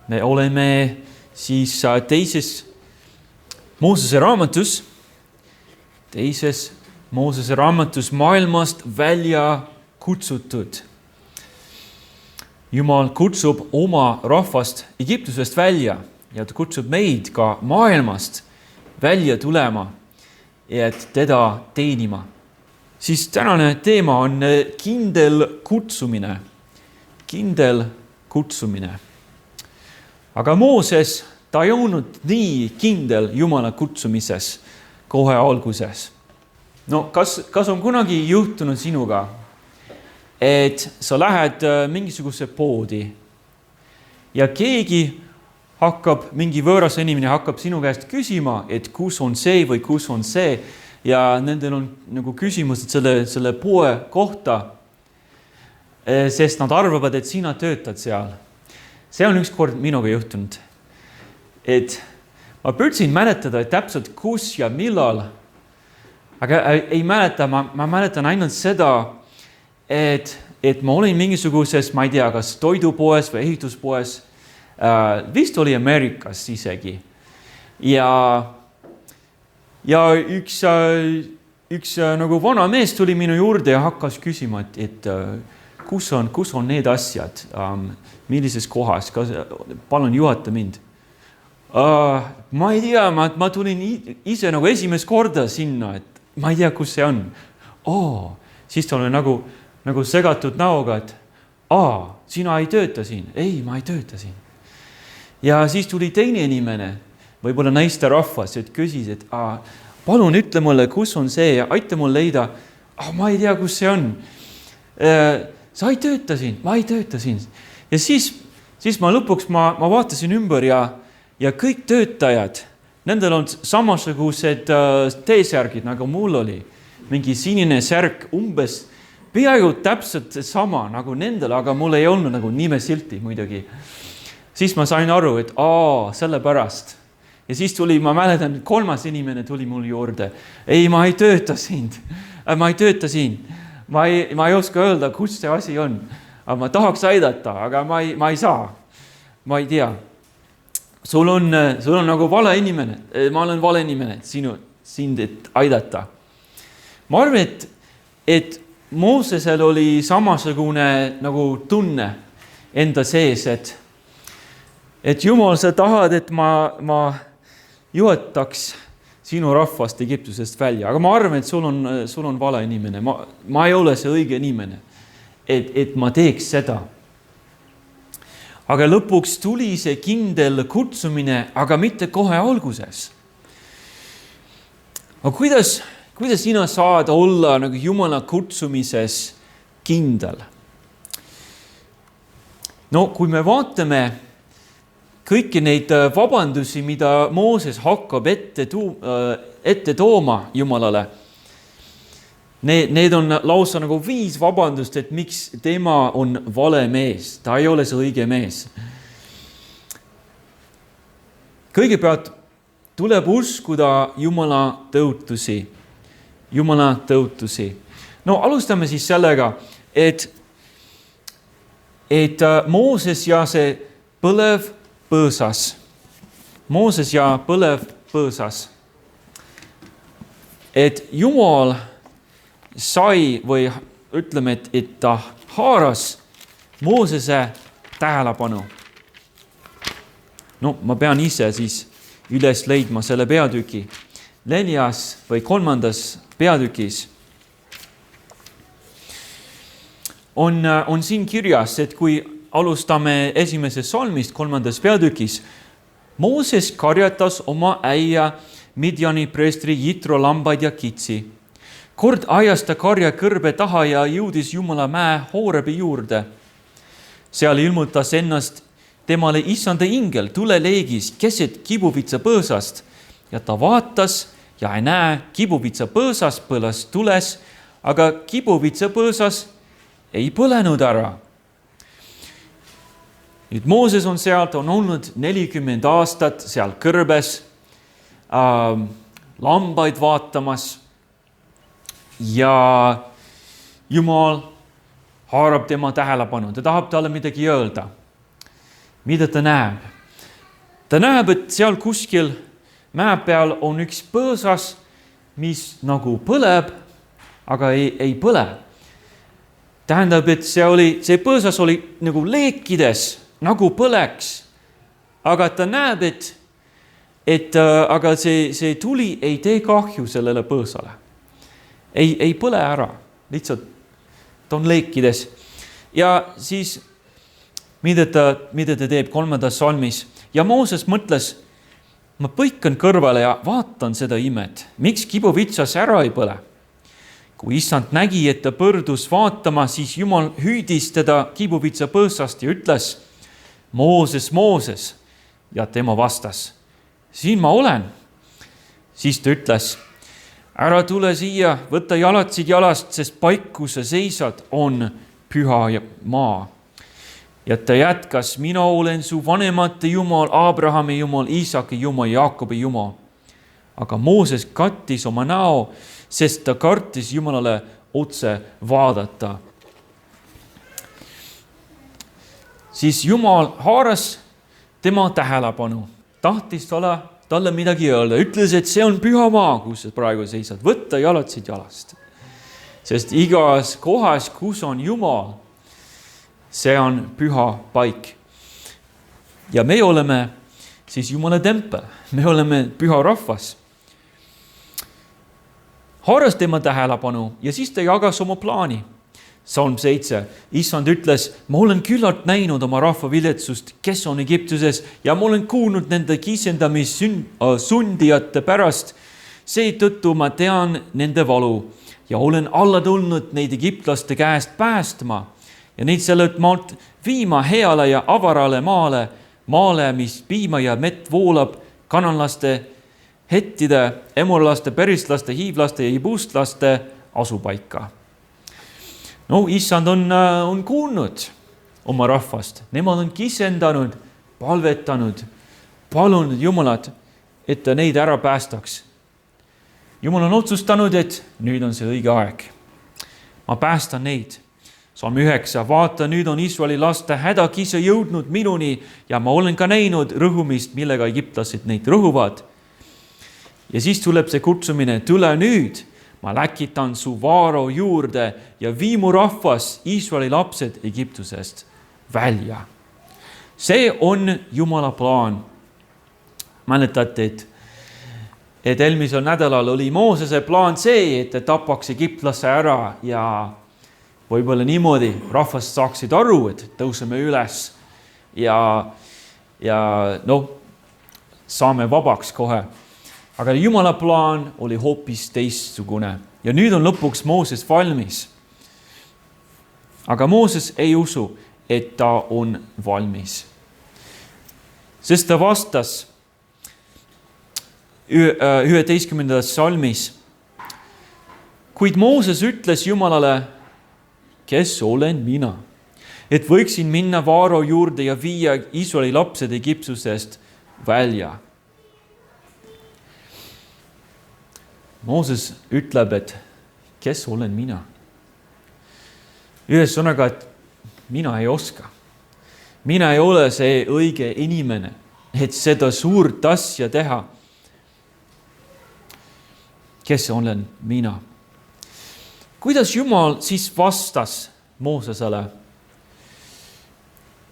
Me oleme siis teises Moosese raamatus maailmast välja kutsutud. Jumal kutsub oma rahvast Egiptusest välja ja ta kutsub meid ka maailmast välja tulema, et teda teenima. Siis tänane teema on kindel kutsumine. Kindel kutsumine. Aga Mooses, ta ei olnud nii kindel Jumala kutsumises kohe alguses. No kas on kunagi juhtunud sinuga, et sa lähed mingisuguse poodi ja mingi võõras inimene hakkab sinu käest küsima, et kus on see või kus on see ja nendel on nagu küsimused selle poe kohta, sest nad arvavad, et sina töötad seal. See on ükskord minuga juhtunud, et ma püüdsin mäletada täpselt kus ja millal, aga ei mäleta, ma mäletan ainult seda, et ma olin mingisuguses, ma ei tea, kas toidupoes või ehituspoes, vist oli Ameerikas isegi. Ja üks nagu vana mees tuli minu juurde ja hakkas küsima, et kus on need asjad, millises kohas, palun juhata mind. Ma ei tea, ma tulin ise nagu esimest korda sinna, et ma ei tea, kus see on. Siis ta oli nagu segatud näoga, et sina ei tööta siin. Ei, ma ei tööta siin. Ja siis tuli teine inimene, võib-olla naisterahvas, et küsis, et palun ütle mulle, kus on see ja aita mul leida. Ma ei tea, kus see on. Sa ei tööta siin, ma ei tööta siin. Ja siis ma lõpuks vaatasin ümber ja kõik töötajad, nendel on samasugused T-särgid, nagu mul oli. Mingi sinine särk, umbes peaaegu täpselt sama nagu nendel, aga mul ei olnud nagu nimesilti muidugi. Siis ma sain aru, et sellepärast. Ja siis ma mäletan, kolmas inimene tuli mul juurde. Ei, ma ei tööta siin. Ma ei tööta siin. Ma ei oska öelda, kus see asi on. Aga ma tahaks aidata, aga ma ei saa. Ma ei tea. Sul on nagu vale inimene. Ma olen vale inimene, sind et aidata. Ma arvan, et Moosesel oli samasugune nagu tunne enda sees, et Jumal, sa tahad, et ma juhataks sinu rahvast Egiptusest välja. Aga ma arvan, et sul on vale inimene. Ma ei ole see õige inimene, et ma teeks seda. Aga lõpuks tuli see kindel kutsumine, aga mitte kohe alguses. Aga kuidas sina saad olla nagu Jumala kutsumises kindel? No kui me vaatame kõiki neid vabandusi, mida Mooses hakkab ette tooma Jumalale, need on lausa nagu 5 vabandust, et miks tema on vale mees. Ta ei ole see õige mees. Kõigepealt tuleb uskuda Jumala tõotusi. No alustame siis sellega, et Mooses ja see põlev põõsas. Mooses ja põlev põõsas. Et Jumal sai või ütleme, et ta haaras Moosese tähelepanu. No ma pean ise siis üles leidma selle peatüki 4. või 3. peatükis. On siin kirjas, et kui alustame 1. salmist 3. peatükis, Mooses karjatas oma äia Midjani preestri Jitro lambaid ja kitsi. Kord ajas ta karja kõrbe taha ja jõudis Jumala mäe Hoorebi juurde. Seal ilmutas ennast temale issanda ingel tuleleegis keset kibuvitsa põõsast ja ta vaatas ja ei näe, kibuvitsa põõsas põles tules, aga kibuvitsa põõsas ei põlenud ära. Nüüd Mooses on sealt, on olnud 40 aastat seal kõrbes, lambaid vaatamas ja Jumal haarab tema tähelepanu. Ta tahab talle midagi öelda. Mida ta näeb? ta näeb, et seal kuskil mäe peal on üks põõsas, mis nagu põleb, aga ei põle. Tähendab, et see põõsas oli nagu leekides, nagu põleks, aga ta näeb, aga see tuli ei tee kahju sellele põõsale. Ei põle ära, lihtsalt ta on leekides. Ja siis, mida ta teeb 3. salmis? Ja Mooses mõtles, ma põikan kõrvale ja vaatan seda imet. Miks kibuvitsas ära ei põle? Kui issand nägi, et ta põrdus vaatama, siis Jumal hüüdis teda kibuvitsa põõsast ja ütles, Mooses, Mooses. Ja tema vastas, siin ma olen. Siis ta ütles, ära tule siia, võta jalatsid jalast, sest paik, kus sa seisad, on püha maa. Ja ta jätkas, mina olen su vanemate Jumal, Abrahami Jumal, Iisaki Jumal, Jaakobi Jumal. Aga Mooses kattis oma näo, sest ta kartis Jumalale otse vaadata. Siis Jumal haaras tema tähelepanu, tahtis talle midagi öelda, ütles, et see on püha maa, kus sa praegu seisad, võtta jalatsid jalast. Sest igas kohas, kus on Jumal, see on püha paik. Ja me oleme siis Jumala tempel, me oleme püha rahvas. Haaras tema tähelepanu ja siis ta jagas oma plaani. Salm 7. Issand ütles, ma olen küllalt näinud oma rahva viletsust, kes on Egiptuses ja ma olen kuulnud nende kisendamissundijate pärast. Seetõttu ma tean nende valu ja olen alla tulnud neid egiptlaste käest päästma ja neid sellelt maalt viima heale ja avarale maale, mis piima ja mett voolab, kananlaste, hettide, emorlaste, perislaste, hiivlaste ja jebustlaste asupaika. No, issand on kuulnud oma rahvast. Nemad on kisendanud, palvetanud, palunud Jumalat, et ta neid ära päästaks. Jumal on otsustanud, et nüüd on see õige aeg. Ma päästan neid. Salm 9. Vaata, nüüd on Iisraeli laste hädakise jõudnud minuni ja ma olen ka näinud rõhumist, millega egiptlased neid rõhuvad. Ja siis tuleb see kutsumine, tule nüüd, ma läkitan su vaaro juurde ja vii mu rahvas, Iisraeli lapsed Egiptusest välja. See on Jumala plaan. Mäletate, et eelmisel nädalal oli Moosese plaan see, et ta tapaks egiptlase ära ja võib-olla niimoodi rahvast saaksid aru, et tõuseme üles ja saame vabaks kohe. Aga Jumala plaan oli hoopis teistsugune ja nüüd on lõpuks Mooses valmis. Aga Mooses ei usu, et ta on valmis. Sest ta vastas 11. salmis. Kuid Mooses ütles Jumalale, kes olen mina, et võiksin minna vaaro juurde ja viia Iisraeli lapsed Egiptusest välja. Mooses ütleb, et kes olen mina? Ühesõnaga, et mina ei oska. Mina ei ole see õige inimene, et seda suurt asja teha. Kes olen mina? Kuidas Jumal siis vastas Moosesele?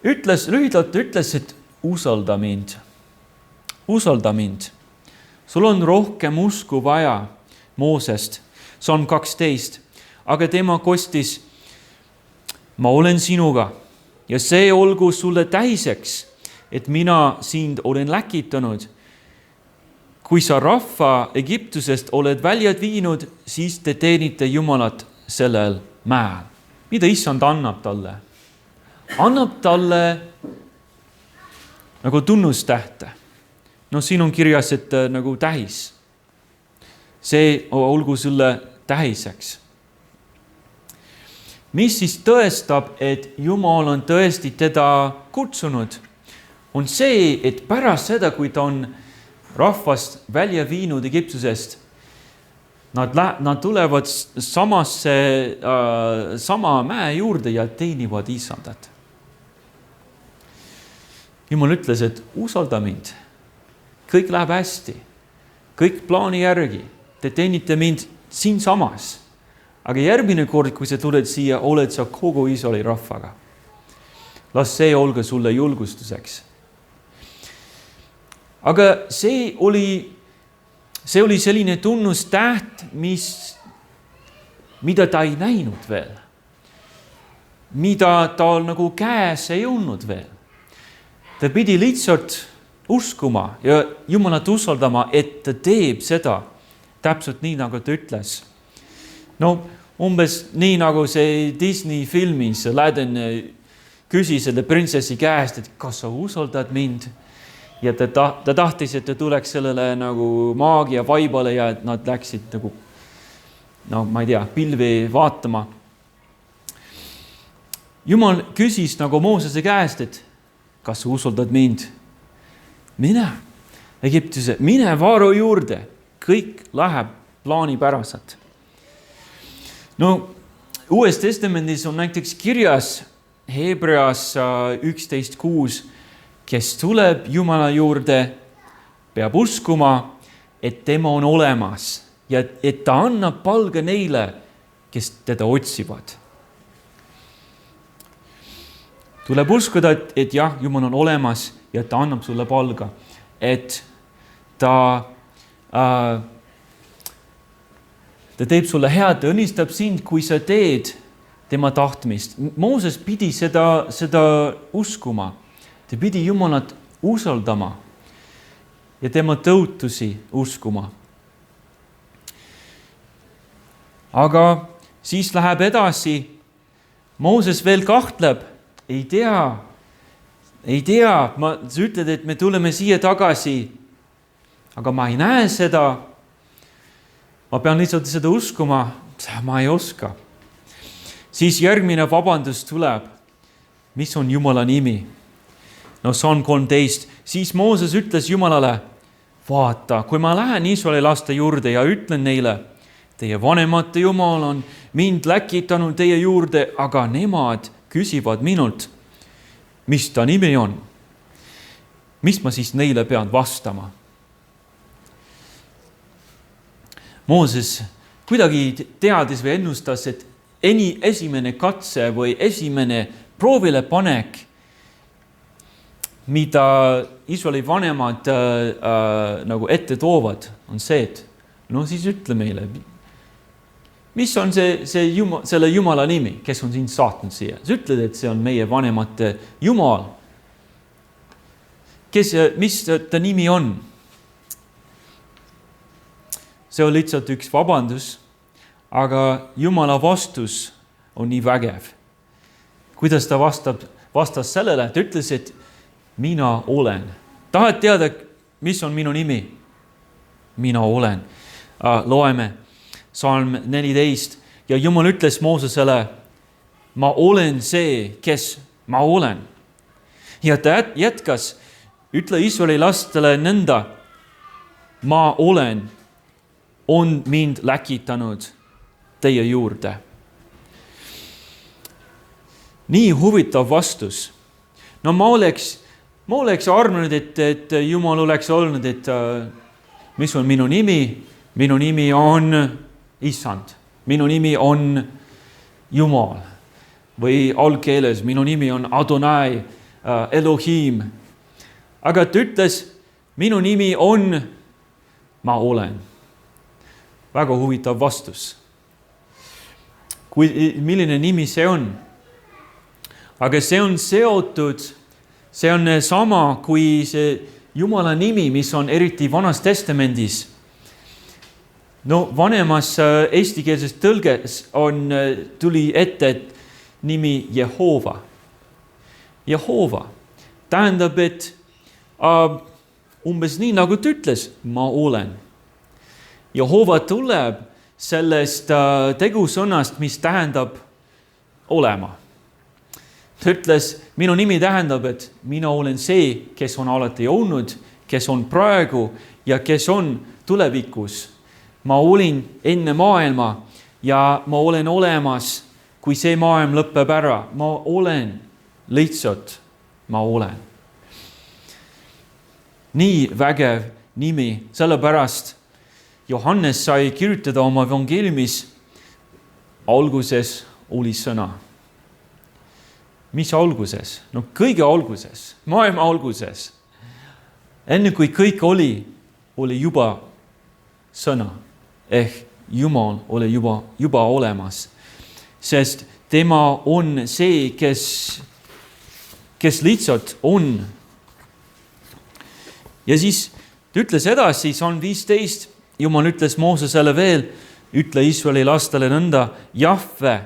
Lühidalt ütles, et usalda mind. Usalda mind. Sul on rohkem usku vaja Moosest. Salm 12. Aga tema kostis, ma olen sinuga ja see olgu sulle täiseks, et mina sind olen läkitanud. Kui sa rahva Egiptusest oled välja viinud, siis te teenite Jumalat sellel mäel. Mida issand annab talle? Annab talle nagu tunnustähte. No siin on kirjas, et nagu tähis. See olgu sulle tähiseks. Mis siis tõestab, et Jumal on tõesti teda kutsunud, on see, et pärast seda, kui ta on rahvast välja viinud Egiptusest, nad tulevad sama mäe juurde ja teenivad isandat. Jumal ütles, et usalda mind, kõik läheb hästi, kõik plaani järgi, te teenite mind siinsamas. Aga järgmine kord, kui sa tuled siia, oled sa kogu Iisraeli rahvaga. Las see olge sulle julgustuseks. Aga see oli selline tunnustäht, mida ta ei näinud veel. Mida tal nagu käes ei olnud veel. Ta pidi lihtsalt uskuma ja Jumalat usaldama, et ta teeb seda täpselt nii, nagu ta ütles. No, umbes nii nagu see Disney filmis Aladdin küsis selle printsessi käest, et kas sa usaldad mind? Ja ta tahtis, et ta tuleks sellele nagu maagia vaibale ja et nad läksid nagu, no ma ei tea, pilvi vaatama. Jumal küsis nagu Moosese käest, et kas sa usaldad mind? Mine Egiptuse, mine Vaaro juurde, kõik läheb plaanipäraselt. No, Uues Testamendis on näiteks kirjas Hebreas 11.6, kes tuleb Jumala juurde, peab uskuma, et tema on olemas ja et ta annab palga neile, kes teda otsivad. Tuleb uskuda, et jah, Jumal on olemas ja ta annab sulle palga, et ta teeb sulle head, õnnistab sind, kui sa teed tema tahtmist. Mooses pidi seda uskuma. Ta pidi Jumalat usaldama ja tema tõotusi uskuma. Aga siis läheb edasi. Mooses veel kahtleb. Ei tea. Sa ütled, et me tuleme siia tagasi, aga ma ei näe seda. Ma pean lihtsalt seda uskuma. Ma ei oska. Siis järgmine vabandus tuleb. Mis on Jumala nimi? No Psalm 13. Siis Mooses ütles Jumalale, vaata, kui ma lähen Iisraeli laste juurde ja ütlen neile, teie vanemate Jumal on mind läkitanud teie juurde, aga nemad küsivad minult, mis ta nimi on. Mis ma siis neile pean vastama? Mooses kuidagi teadis või ennustas, et esimene katse või esimene proovile panek, mida Iisraeli vanemad nagu ette toovad, on see, et no siis ütle meile, mis on selle Jumala nimi, kes on sind saatnud siia. Sa ütled, et see on meie vanemate Jumal. Mis ta nimi on? See on lihtsalt üks vabandus, aga Jumala vastus on nii vägev. Kuidas ta vastas sellele, ta ütles, et mina olen. Tahad teada, mis on minu nimi? Mina olen. Loeme Psalm 14. Ja Jumal ütles Moosesele, ma olen see, kes ma olen. Ja ta jätkas, ütle Iisraeli lastele nõnda, ma olen, on mind läkitanud teie juurde. Nii huvitav vastus. No ma oleks arvanud, et Jumal oleks olnud, et mis on minu nimi? Minu nimi on Issand. Minu nimi on Jumal. Või algkeeles, minu nimi on Adonai, Elohim. Aga ta ütles, minu nimi on ma olen. Väga huvitav vastus. Milline nimi see on? Aga see on seotud, see on sama kui see Jumala nimi, mis on eriti Vanas Testamendis. No vanemas eestikeelses tõlges tuli ette nimi Jehova. Jehova tähendab, et umbes nii nagu ta ütles, ma olen. Jehova tuleb sellest tegusõnast, mis tähendab olema. Ta ütles, minu nimi tähendab, et mina olen see, kes on alati olnud, kes on praegu ja kes on tulevikus. Ma olin enne maailma ja ma olen olemas, kui see maailm lõpeb ära. Ma olen lihtsalt, ma olen. nii vägev nimi, sellepärast Johannes sai kirjutada oma evangeeliumis, alguses oli sõna. Mis alguses? No kõige alguses, maailma alguses. Enne kui kõik oli juba sõna. Jumal oli juba olemas. Sest tema on see, kes lihtsalt on. Ja siis ta ütles edasi, Salm 15, Jumal ütles Moosesele veel, ütle Iisraeli lastele nõnda, Jahve,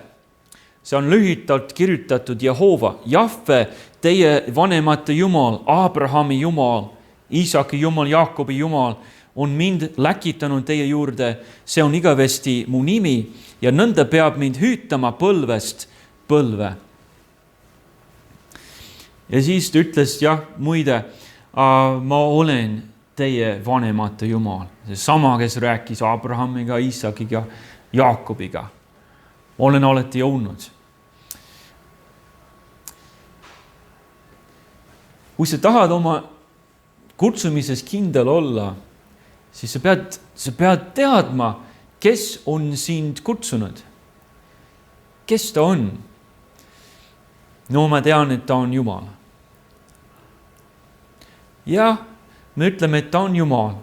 see on lühidalt kirjutatud Jehova, Jahve, teie vanemate Jumal, Abrahami Jumal, Iisaki Jumal, Jaakobi Jumal, on mind läkitanud teie juurde, see on igavesti mu nimi ja nõnda peab mind hüütama põlvest põlve. Ja siis ta ütles, muide, ma olen teie vanemate Jumal. See sama, kes rääkis Abrahamiga, Iisakiga, Jaakobiga. Olen alati olnud. Kui sa tahad oma kutsumises kindel olla, siis sa pead teadma, kes on sind kutsunud. Kes ta on? No ma tean, et ta on Jumal. Jah, me ütleme, et ta on Jumal.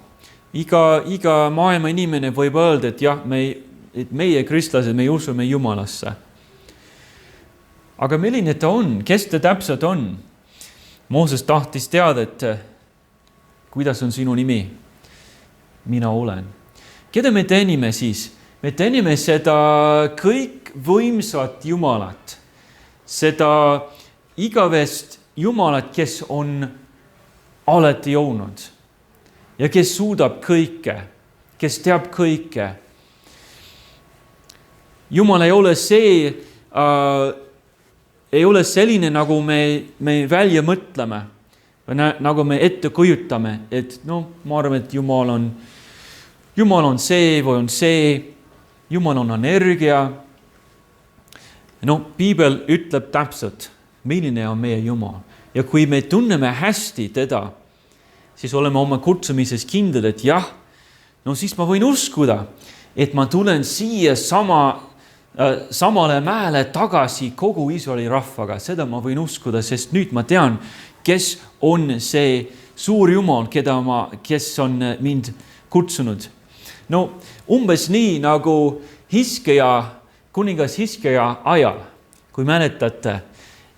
Iga maailma inimene võib öelda, et meie kristlased, me usume Jumalasse. Aga milline ta on? Kes ta täpselt on? Mooses tahtis teada, et kuidas on sinu nimi? Mina olen. Keda me teenime siis? Me teenime seda kõik võimsat Jumalat. Seda igavest Jumalat, kes on alati olnud ja kes suudab kõike, kes teab kõike. Jumal ei ole selline, nagu me välja mõtleme, nagu me ette kujutame, et ma arvan, et Jumal on see või on see, Jumal on energia. Piibel ütleb täpselt, milline on meie Jumal. Ja kui me tunneme hästi teda, siis oleme oma kutsumises kindlad, et siis ma võin uskuda, et ma tulen siia samale mäele tagasi kogu Iisraeli rahvaga. Seda ma võin uskuda, sest nüüd ma tean, kes on see suur Jumal, kes on mind kutsunud. Umbes nii nagu kuningas Hiskeja ajal, kui mäletate,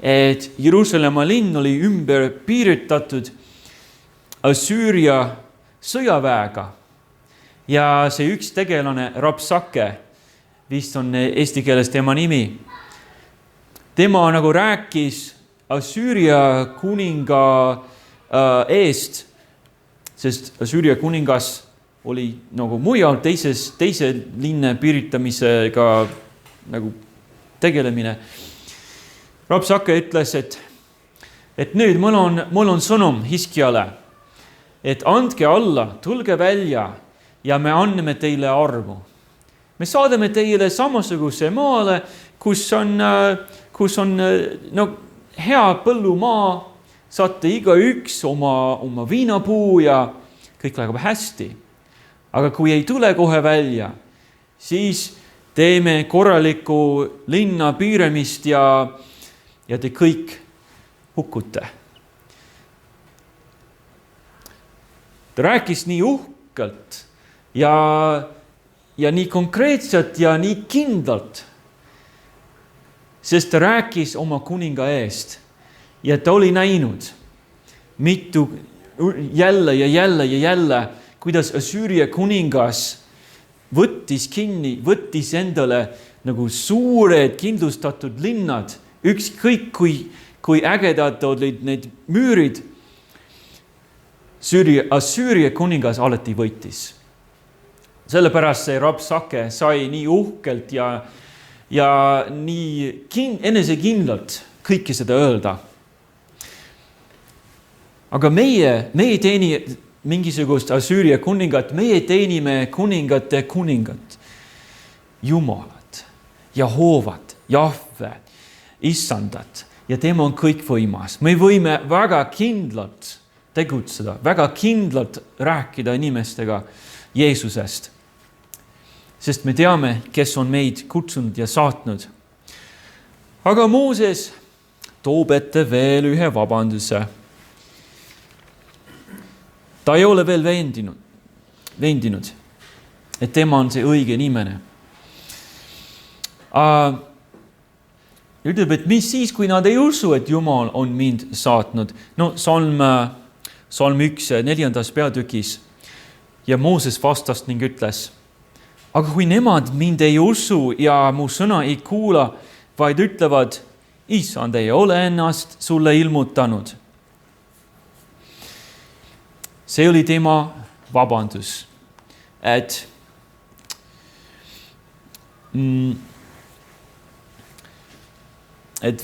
et Jeruusalemma linn oli ümber piiritatud Assüüria sõjaväega ja see üks tegelane, Rabsake, vist on eesti keeles tema nimi. Tema nagu rääkis Assüüria kuninga eest, sest Assüüria kuningas oli nagu mujal teise linna piiritamisega nagu tegelemine. Rabsake ütles, et nüüd mul on sõnum Hiskjale, et andke alla, tulge välja ja me anname teile armu. Me saadame teile samasuguse maale, kus on hea põllumaa, saate igaüks oma viinapuu ja kõik läheb hästi. Aga kui ei tule kohe välja, siis teeme korralikku linna piiramist ja te kõik hukkute. Ta rääkis nii uhkelt ja nii konkreetselt ja nii kindlalt, sest ta rääkis oma kuninga eest ja ta oli näinud mitu jälle, kuidas Assüüria kuningas võttis endale nagu suured kindlustatud linnad, ükskõik kui ägedad olid need müürid, Assüüria kuningas alati võitis. Sellepärast see Rabsake sai nii uhkelt ja nii enesekindlalt kõike seda öelda. Aga meie ei teeni mingisugust Assüüria kuningat, meie teenime kuningate kuningat, Jumalat, Jehovat, Jahve, Issandat ja tema on kõik võimas. Me võime väga kindlalt tegutseda, väga kindlalt rääkida inimestega Jeesusest. Sest me teame, kes on meid kutsunud ja saatnud. Aga Mooses toob ette veel ühe vabanduse. Ta ei ole veel veendinud, et tema on see õige inimene. Ütleb, et mis siis, kui nad ei usu, et Jumal on mind saatnud. No Salm 1, 4. peatükis. Ja Mooses vastas ning ütles, aga kui nemad mind ei usu ja mu sõna ei kuula, vaid ütlevad, Issand ei ole ennast sulle ilmutanud. See oli tema vabandus, et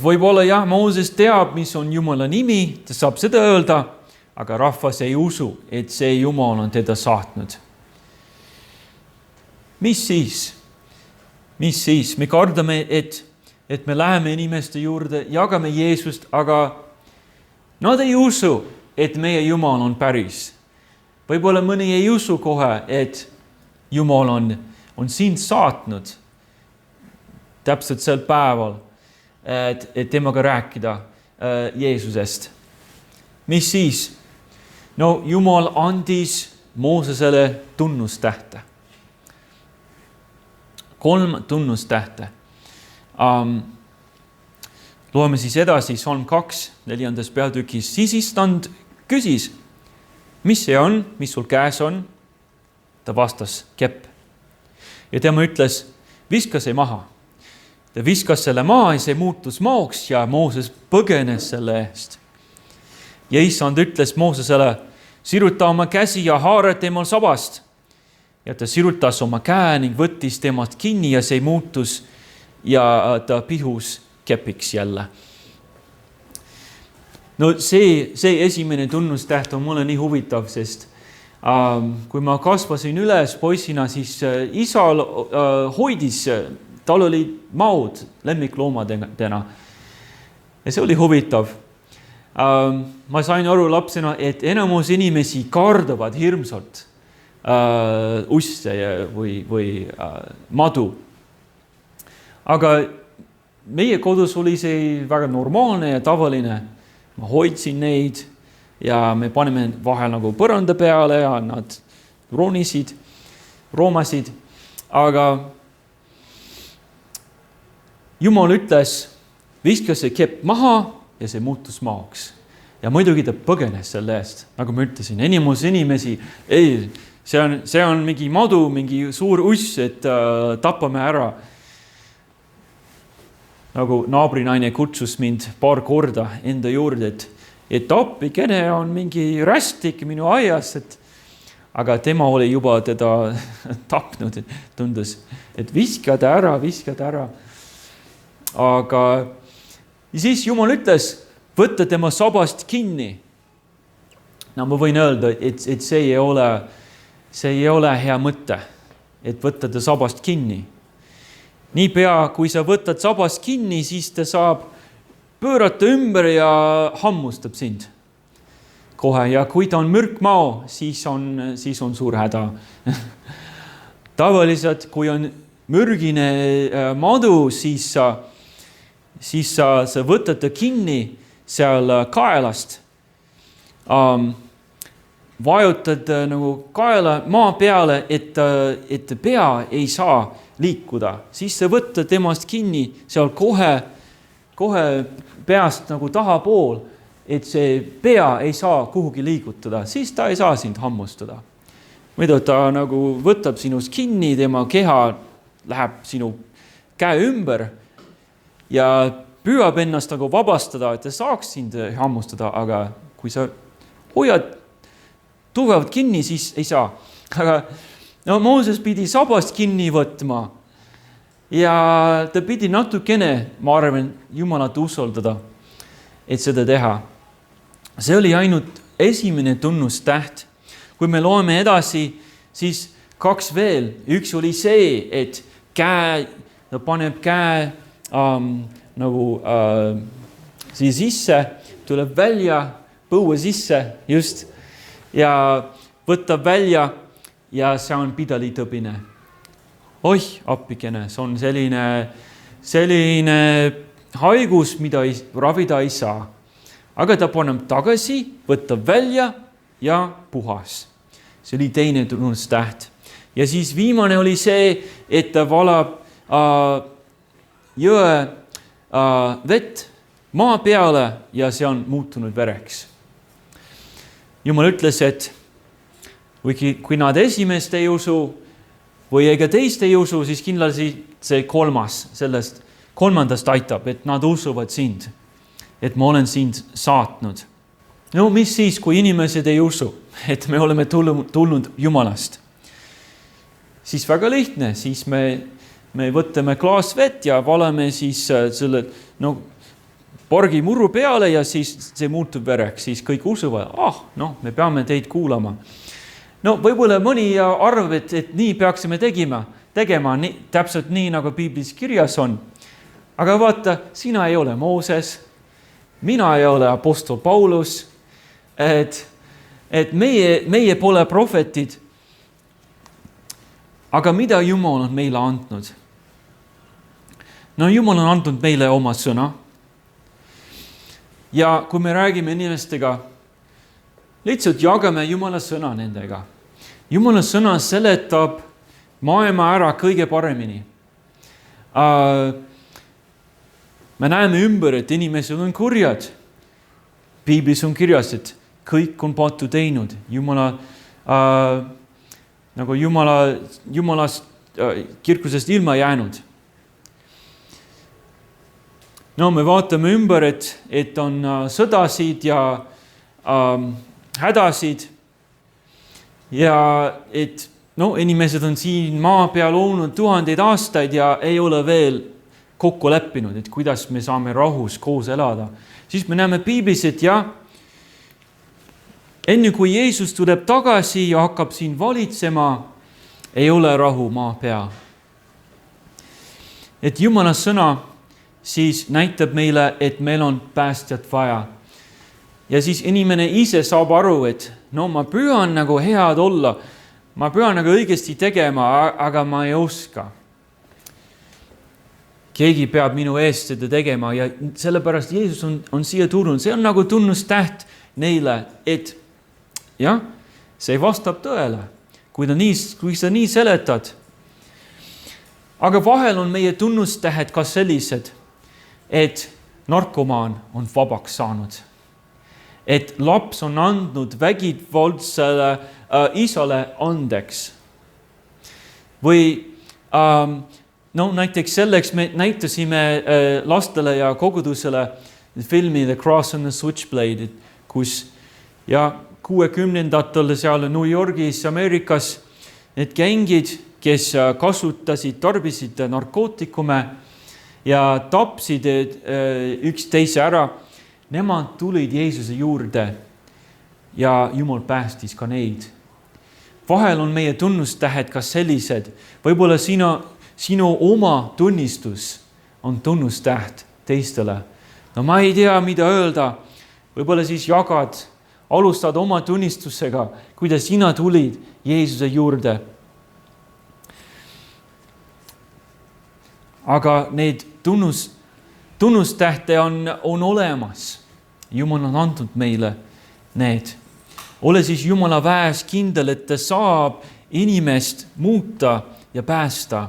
võib-olla jah, Mooses teab, mis on Jumala nimi, ta saab seda öelda, aga rahvas ei usu, et see Jumal on teda saatnud. Mis siis? Me kardame, et me läheme inimeste juurde, jagame Jeesust, aga nad ei usu, et meie Jumal on päris. Võib-olla mõni ei usu kohe, et Jumal on sind saatnud täpselt sel päeval, et temaga rääkida Jeesusest. Mis siis? No Jumal andis Moosesele tunnustähte. 3 tunnustähte. Loeme siis edasi Salm 2, 4. peatükis. Siis Issand küsis, mis see on, mis sul käes on? Ta vastas, kepp. Ja tema ütles, viska see maha. Ta viskas selle maa ja see muutus maoks ja Mooses põgenes selle eest. Ja Issand ütles Moosesele, siruta oma käsi ja haara temal sabast. Ja ta sirutas oma käe ning võttis temast kinni ja see muutus ja ta pihus kepiks jälle. No see esimene tunnustäht on mulle nii huvitav, sest kui ma kasvasin üles poisina, siis isal hoidis, tal oli maud lemmikloomadena. Ja see oli huvitav. Ma sain aru lapsena, et enamus inimesi kardavad hirmsalt usse või madu. Aga meie kodus oli see väga normaalne ja tavaline. Ma hoidsin neid ja me panime vahel nagu põranda peale ja nad roomasid. Aga Jumal ütles, viska see kepp maha ja see muutus maoks. Ja muidugi ta põgenes selle eest. Nagu ma ütlesin, enamus inimesi, see on mingi madu, mingi suur uss, et tapame ära. Nagu naabrinaine kutsus mind paar korda enda juurde, et appikene on mingi rästik minu aias, aga tema oli juba teda tapnud, tundus, et viskad ära. Aga siis Jumal ütles, võtta tema sabast kinni. No ma võin öelda, et see ei ole hea mõte, et võtta ta sabast kinni. Niipea, kui sa võtad sabast kinni, siis ta saab pöörata ümber ja hammustab sind kohe. Ja kui ta on mürkmao, siis on suur häda. Tavaliselt, kui on mürgine madu, siis sa võtad ta kinni seal kaelast. Vajutad nagu kaela maa peale, et pea ei saa liikuda. Siis sa võtta temast kinni seal kohe peast nagu tahapool, et see pea ei saa kuhugi liigutada. Siis ta ei saa sind hammustada. Mida ta nagu võtab sinust kinni, tema keha läheb sinu käe ümber ja püüab ennast nagu vabastada, et ta saaks sind hammustada, aga kui sa hoiad tugevalt kinni, siis ei saa. Aga no Mooses pidi sabast kinni võtma ja ta pidi natukene, ma arvan, Jumalat usaldada, et seda teha. See oli ainult esimene tunnustäht. Kui me loeme edasi, siis 2 veel. Üks oli see, et ta paneb käe sisse, tuleb välja, põue sisse just ja võtab välja ja see on pidalitõbine. Oih, appikene, see on selline haigus, mida ravida ei saa. Aga ta paneb tagasi, võtab välja ja puhas. See oli teine tunnustäht. Ja siis viimane oli see, et ta valab jõe vett maa peale ja see on muutunud vereks. Jumal ütles, et kui nad esimest ei usu või ega teist ei usu, siis kindlasti see kolmandast aitab, et nad usuvad sind, et ma olen sind saatnud. No mis siis, kui inimesed ei usu, et me oleme tulnud Jumalast? Siis väga lihtne, siis me võtame klaas vett ja valame siis selle porgi muru peale ja siis see muutub vereks, siis kõik usuvad, me peame teid kuulama. No võib-olla mõni arvab, et nii peaksime tegema täpselt nii, nagu Piiblis kirjas on. Aga vaata, sina ei ole Mooses, mina ei ole apostol Paulus, et meie pole prohvetid. Aga mida Jumal on meile andnud? No Jumal on andnud meile oma sõna. Ja kui me räägime inimestega, lihtsalt jagame Jumala sõna nendega. Jumala sõna seletab maailma ära kõige paremini. Me näeme ümber, et inimesed on kurjad. Piiblis on kirjas, et kõik on pattu teinud. Jumalast kirkusest ilma jäänud. No me vaatame ümber, et on sõdasid ja hädasid ja et inimesed on siin maa peal olnud 1000 aastaid ja ei ole veel kokku leppinud, et kuidas me saame rahus koos elada. Siis me näeme Piiblis, et enne kui Jeesus tuleb tagasi ja hakkab siin valitsema, ei ole rahu maa peal. Et Jumala sõna siis näitab meile, et meil on päästjat vaja. Ja siis inimene ise saab aru, et ma püüan head olla, ma püüan õigesti tegema, aga ma ei oska. Keegi peab minu eest seda tegema ja sellepärast Jeesus on siia tulnud. See on tunnustäht neile, et see vastab tõele, kui sa nii seletad. Aga vahel on meie tunnustähed ka sellised, et narkomaan on vabaks saanud. Et laps on andnud vägivaldsele isale andeks. Või näiteks selleks me näitasime lastele ja kogudusele filmi The Cross and the Switchblade, kus 60-ndatel seal New Yorgis, Ameerikas need gängid, kes tarbisid narkootikume ja tapsid üksteise ära, nemad tulid Jeesuse juurde ja Jumal päästis ka neid. Vahel on meie tunnustähed ka sellised. Võib-olla sinu oma tunnistus on tunnustäht teistele. Ma ei tea, mida öelda. Võib-olla siis alustad oma tunnistusega, kuidas sina tulid Jeesuse juurde. Aga need tunnustähte on olemas. Jumal on andnud meile need. Ole siis Jumala väes kindel, et ta saab inimest muuta ja päästa.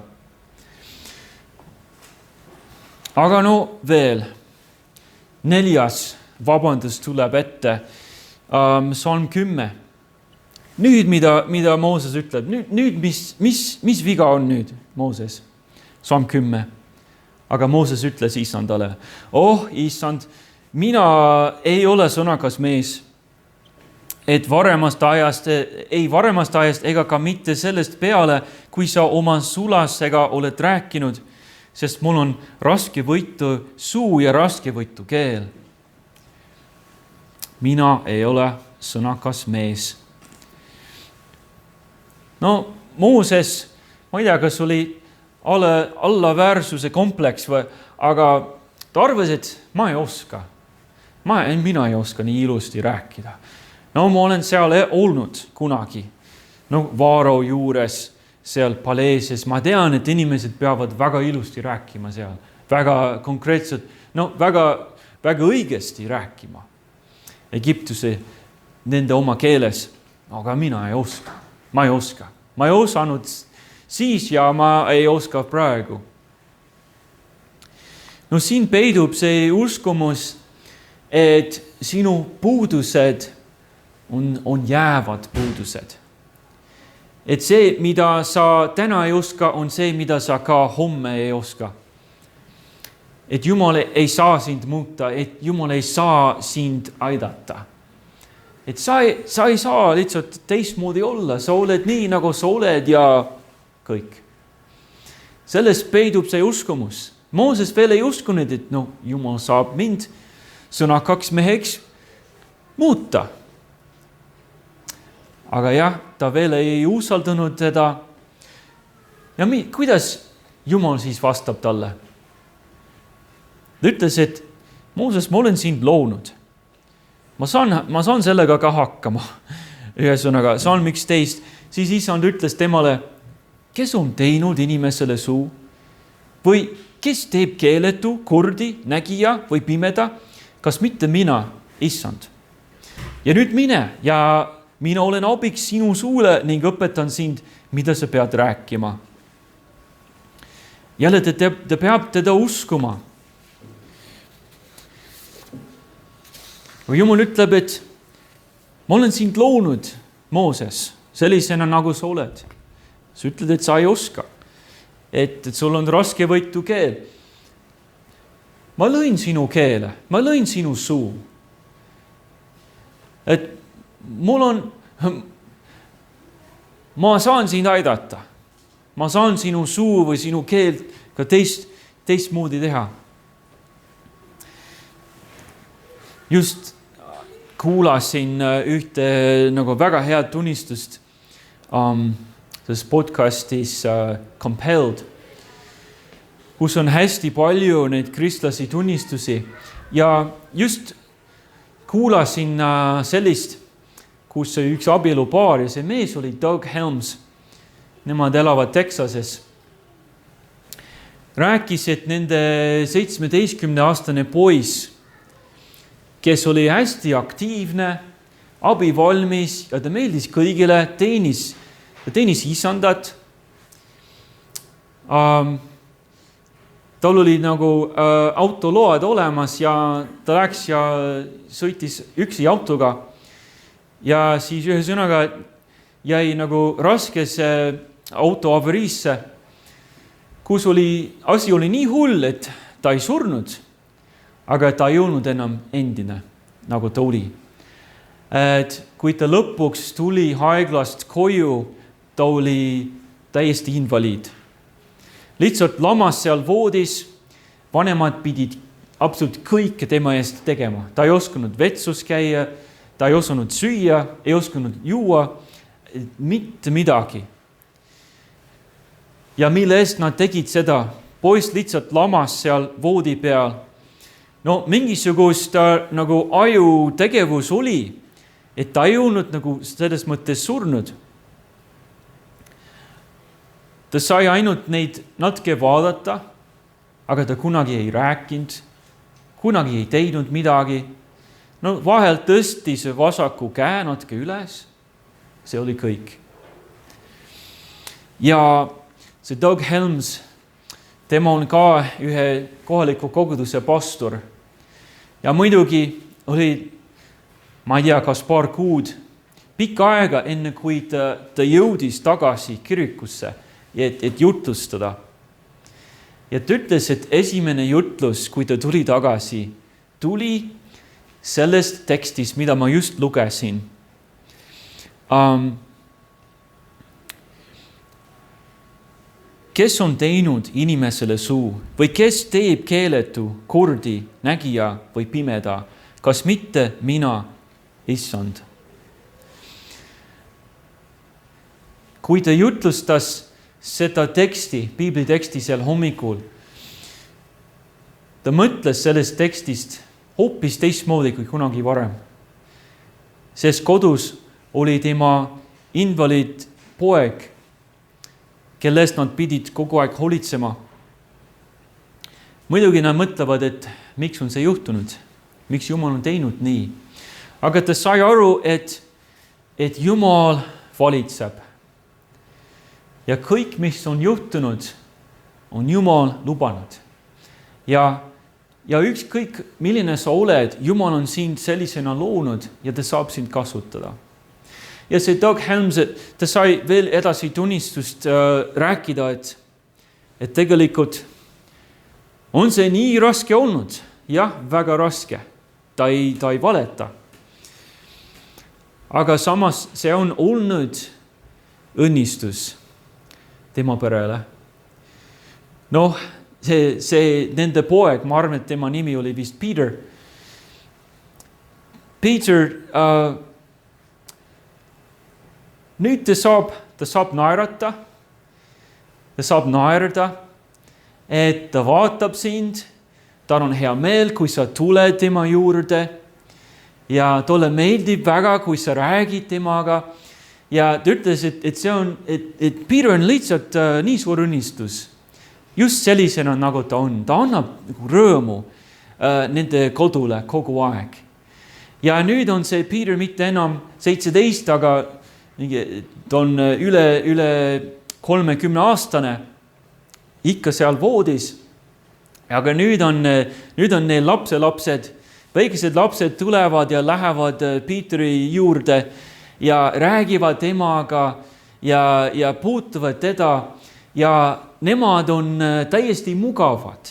Aga veel 4. vabandus tuleb ette. Psalm 10. Nüüd, mida Mooses ütleb. Nüüd mis viga on nüüd, Mooses? Psalm 10. Aga Mooses ütles Issandale, Issand, mina ei ole sõnakas mees, et varemast ajast ega ka mitte sellest peale, kui sa oma sulasega oled rääkinud, sest mul on raskevõitu suu ja raskevõitu keel. Mina ei ole sõnakas mees. Mooses, ma ei tea, kas oli allaväärsuse kompleks, aga ta arvas, et ma ei oska. mina ei oska nii ilusti rääkida. No ma olen seal olnud kunagi, no Vaaro juures, seal Paleesias. Ma tean, et inimesed peavad väga ilusti rääkima seal, väga konkreetselt, no väga õigesti rääkima Egiptuse nende oma keeles, aga mina ei oska. Ma ei oska. Ma ei osanud siis ja ma ei oska praegu. No siin peidub see uskumus, et sinu puudused on jäävad puudused. Et see, mida sa täna ei oska, on see, mida sa ka homme ei oska. Et Jumal ei saa sind muuta, et Jumal ei saa sind aidata. Et sa ei saa lihtsalt teistmoodi olla, sa oled nii, nagu sa oled ja kõik. Sellest peidub see uskumus. Mooses veel ei uskunud, et Jumal saab mind sõnakaks meheks muuta. Aga jah, ta veel ei usaldanud teda. Ja kuidas Jumal siis vastab talle? Ta ütles, et Mooses, ma olen sind loonud. Ma saan sellega ka hakkama. Ühesõnaga, Salm 11. Siis Isand ütles temale, kes on teinud inimesele suu? Või kes teeb keeletu, kurdi, nägija või pimeda? Kas mitte mina, Isand? Ja nüüd mine ja mina olen abiks sinu suule ning õpetan sind, mida sa pead rääkima. Jälle ta peab teda uskuma. Või Jumal ütleb, et ma olen sind loonud, Mooses, sellisena nagu sa oled. Sa ütled, et sa ei oska, et sul on raskevõitu keel. Ma lõin sinu keele, ma lõin sinu suu. Et ma saan sind aidata. Ma saan sinu suu või sinu keelt ka teistmoodi teha. Just kuulasin ühte nagu väga head tunnistust selles podcastis Compelled, kus on hästi palju neid kristlasi tunnistusi ja just kuulasin sellist, kus üks abielupaar ja see mees oli Doug Helms, nemad elavad Texases, rääkis, et nende 17-aastane poiss, kes oli hästi aktiivne, abivalmis ja ta meeldis kõigile, teenis isandat. Tal oli nagu autoload olemas ja ta läks ja sõitis üksi autoga ja siis ühesõnaga jäi nagu raskesse autoavariisse, kus asi oli nii hull, et ta ei surnud, aga ta ei olnud enam endine, nagu ta oli. Et kui ta lõpuks tuli haiglast koju, ta oli täiesti invaliid. Lihtsalt lamas seal voodis, vanemad pidid absoluut kõike tema eest tegema. Ta ei osanud vetsus käia, ta ei osanud süüa, ei osanud juua, mitte midagi. Ja mille eest nad tegid seda? Poiss lihtsalt lamas seal voodi peal. No mingisugust nagu aju tegevus oli, et ta ei olnud nagu selles mõttes surnud. Ta sai ainult neid natuke vaadata, aga ta kunagi ei rääkinud, kunagi ei teinud midagi. No vahel tõstis vasaku käe natuke üles, see oli kõik. Ja see Doug Helms, tema on ka ühe kohaliku koguduse pastor. Ja muidugi oli, ma ei tea, kas paar kuud, pikka aega enne kui ta jõudis tagasi kirikusse, et jutlustada. Ja ta ütles, et esimene jutlus, kui ta tuli tagasi, tuli sellest tekstist, mida ma just lugesin. Kes on teinud inimesele suu või kes teeb keeletu, kurdi, nägija või pimeda, kas mitte mina, Issand? Kui ta jutlustas seda teksti, piibli teksti seal hommikul, ta mõtles sellest tekstist hoopis teistmoodi kui kunagi varem. Sest kodus oli tema invaliid poeg, kelle eest nad pidid kogu aeg holitsema. Muidugi nad mõtlevad, et miks on see juhtunud, miks Jumal on teinud nii. Aga ta sai aru, et Jumal valitseb. Ja kõik, mis on juhtunud, on Jumal lubanud. Ja ükskõik, milline sa oled, Jumal on sind sellisena loonud ja ta saab sind kasutada. Ja see Doug Helms, ta sai veel edasi tunnistust rääkida, et tegelikult on see nii raske olnud. Jah, väga raske. Ta ei valeta. Aga samas see on olnud õnnistus tema perele. Noh, see nende poeg, ma arvan, et tema nimi oli vist Peter. Peter, nüüd ta saab naerata, ta saab naerda, et ta vaatab sind, tal on hea meel, kui sa tuled tema juurde ja tolle meeldib väga, kui sa räägid temaga. Ja ta ütles, et see on, et Peter on lihtsalt nii suur õnnistus. Just sellisena, nagu ta on. Ta annab rõõmu nende kodule kogu aeg. Ja nüüd on see Peter mitte enam 17, aga ta on üle 30-aastane, ikka seal voodis. Aga nüüd on neil lapselapsed, väikesed lapsed tulevad ja lähevad Peeteri juurde ja räägivad temaga ja puutuvad teda ja nemad on täiesti mugavad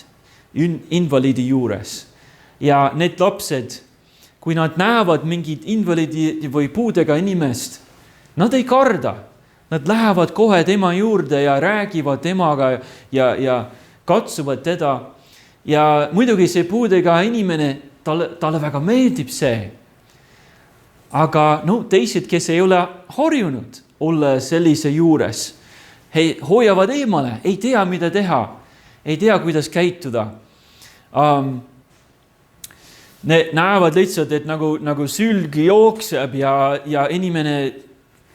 invaliidi juures. Ja need lapsed, kui nad näevad mingit invaliidi või puudega inimest, nad ei karda. Nad lähevad kohe tema juurde ja räägivad temaga ja katsuvad teda. Ja muidugi see puudega inimene, talle väga meeldib see. Aga teised, kes ei ole harjunud olla sellise juures, hoiavad eemale, ei tea, mida teha, ei tea, kuidas käituda. Need näevad lihtsalt, et nagu sülg jookseb ja inimene,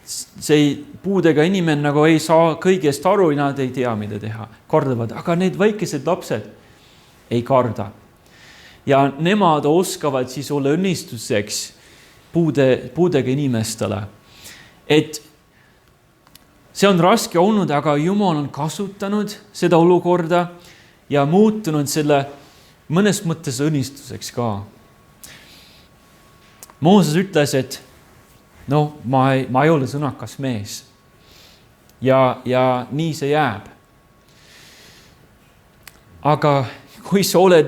see puudega inimene nagu ei saa kõigest aru ja nad ei tea, mida teha, kardavad. Aga need väikesed lapsed ei karda. Ja nemad oskavad siis olla õnnistuseks puudega inimestele. Et see on raske olnud, aga Jumal on kasutanud seda olukorda ja muutunud selle mõnes mõttes õnnistuseks ka. Mooses ütles, et ma ei ole sõnakas mees ja nii see jääb. Aga kui sa oled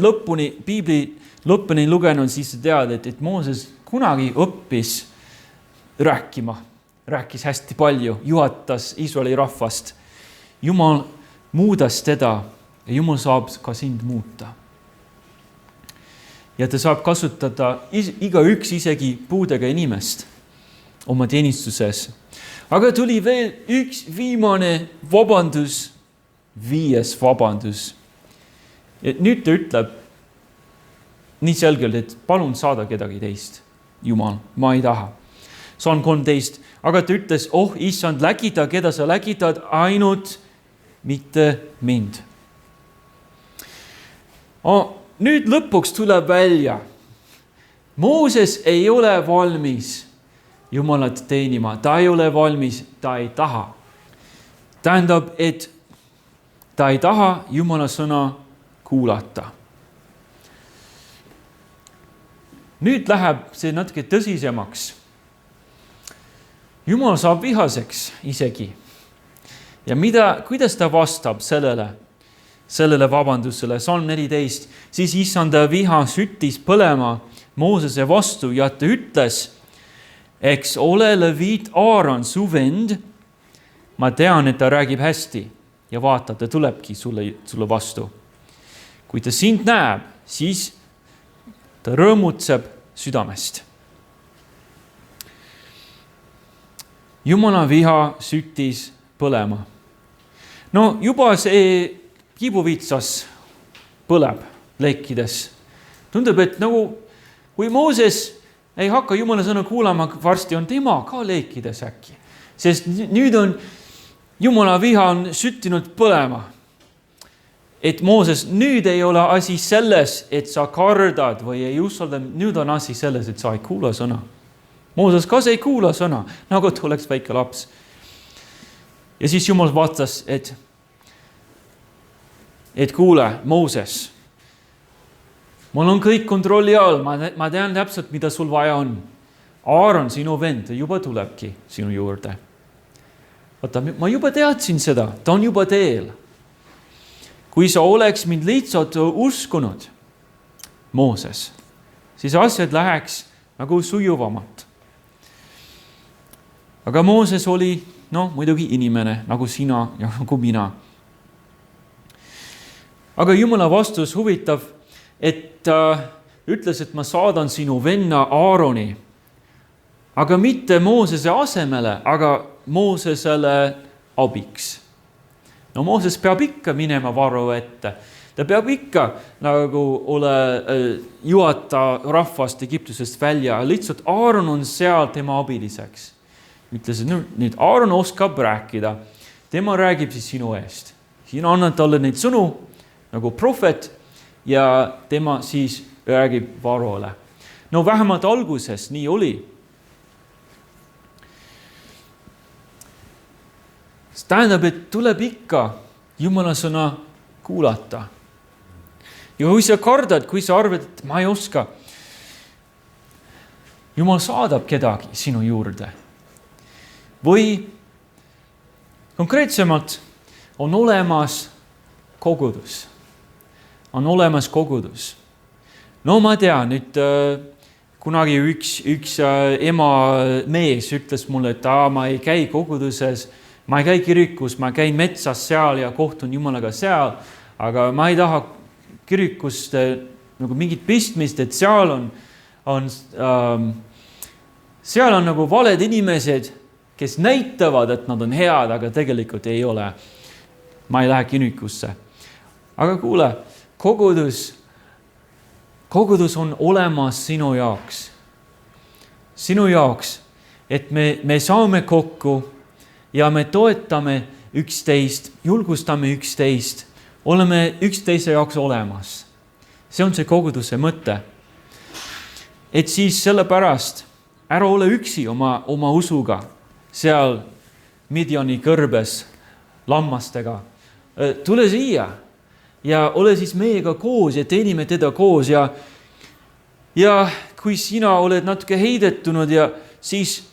Piibli lõpuni lugenud, siis sa tead, et Mooses kunagi õppis rääkis hästi palju, juhatas Iisraeli rahvast. Jumal muudas teda ja Jumal saab ka sind muuta. Ja ta saab kasutada igaüks isegi puudega inimest oma teenistuses. Aga tuli veel üks viimane vabandus, 5. vabandus. Et nüüd ta ütleb nii selgelt, et palun saada kedagi teist. Jumal, ma ei taha. Salm 13. Aga ta ütles, issand, lägita, keda sa lägitad, ainult mitte mind. Nüüd lõpuks tuleb välja. Mooses ei ole valmis Jumalat teenima. Ta ei ole valmis, ta ei taha. Tähendab, et ta ei taha Jumala sõna kuulata. Nüüd läheb see natuke tõsisemaks. Jumal saab vihaseks isegi. Ja kuidas ta vastab sellele vabandusele? Salm 14. Siis issanda viha süttis põlema Moosese vastu ja ta ütles, eks ole leviit Aaron, su vend. Ma tean, et ta räägib hästi ja vaata, ta tulebki sulle vastu. Kui ta sind näeb, siis ta rõõmutseb südamest. Jumala viha süttis põlema. Juba see kibuvitsas põleb lekkides. Tundub, et kui Mooses ei hakka Jumala sõna kuulama, varsti on tema ka leikides äkki. Sest nüüd on Jumala viha on süttinud põlema. Et Mooses, nüüd ei ole asi selles, et sa kardad või ei usalda, nüüd on asi selles, et sa ei kuula sõna. Mooses kas ei kuula sõna, nagu et oleks väike laps. Ja siis Jumal vastas, et kuule, Mooses, mul on kõik kontrolli all, ma tean täpselt, mida sul vaja on. Aaron, sinu vend, juba tulebki sinu juurde. Vaata, ma juba teadsin seda, ta on juba teel. Kui sa oleks mind lihtsalt uskunud, Mooses, siis asjad läheks nagu sujuvamat. Aga Mooses oli, muidugi inimene, nagu sina ja nagu mina. Aga Jumala vastus huvitav, et ütles, et ma saadan sinu venna Aaroni, aga mitte Moosese asemele, aga Moosesele abiks. Mooses peab ikka minema Varo ette. Ta peab ikka nagu juhata rahvast Egiptusest välja. Lihtsalt Aaron on seal tema abiliseks. Ütles, et nüüd Aaron oskab rääkida. Tema räägib siis sinu eest. Sina annad talle neid sõnu nagu prohvet ja tema siis räägib Varole. Vähemalt alguses nii oli. See tähendab, et tuleb ikka Jumala sõna kuulata. Ja kui sa kardad, kui sa arvad, et ma ei oska, Jumal saadab kedagi sinu juurde. Või konkreetsemalt on olemas kogudus. On olemas kogudus. Ma tean, nüüd kunagi üks ema mees ütles mulle, et ma ei käi koguduses, ma ei käi kirikus, ma käin metsas seal ja kohtun Jumalaga seal, aga ma ei taha kirikust nagu mingit pistmist, et seal on nagu valed inimesed, kes näitavad, et nad on head, aga tegelikult ei ole. Ma ei lähe kirikusse. Aga kuule, kogudus on olemas sinu jaoks. Sinu jaoks, et me saame kokku ja me toetame üksteist, julgustame üksteist, oleme üksteise jaoks olemas. See on see koguduse mõte. Et siis sellepärast ära ole üksi oma usuga seal Midiani kõrbes lammastega. Tule siia ja ole siis meiega koos ja teenime teda koos ja kui sina oled natuke heidetunud ja siis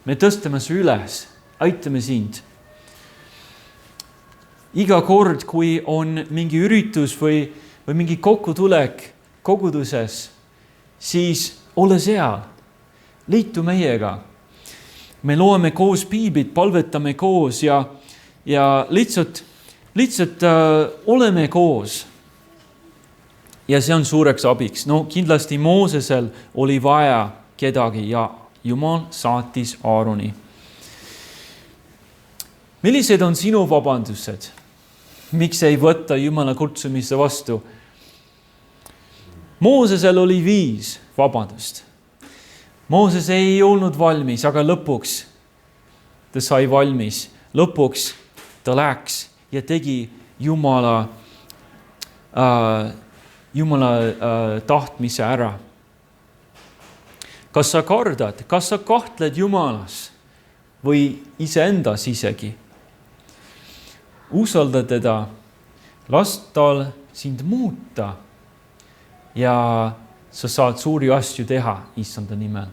me tõstame su üles, aitame sind. Iga kord, kui on mingi üritus või mingi kokkutulek koguduses, siis ole seal, liitu meiega. Me loeme koos piiblit, palvetame koos ja lihtsalt oleme koos. Ja see on suureks abiks. Kindlasti Moosesel oli vaja kedagi ja Jumal saatis Aaroni. Millised on sinu vabandused? Miks ei võtta Jumala kutsumisse vastu? Moosesel oli 5 vabandust. Mooses ei olnud valmis, aga lõpuks ta sai valmis. Lõpuks ta läks ja tegi Jumala tahtmise ära. Kas sa kardad, kas sa kahtled Jumalas või iseendas isegi? Usalda teda, las tal sind muuta ja sa saad suuri asju teha issanda nimel.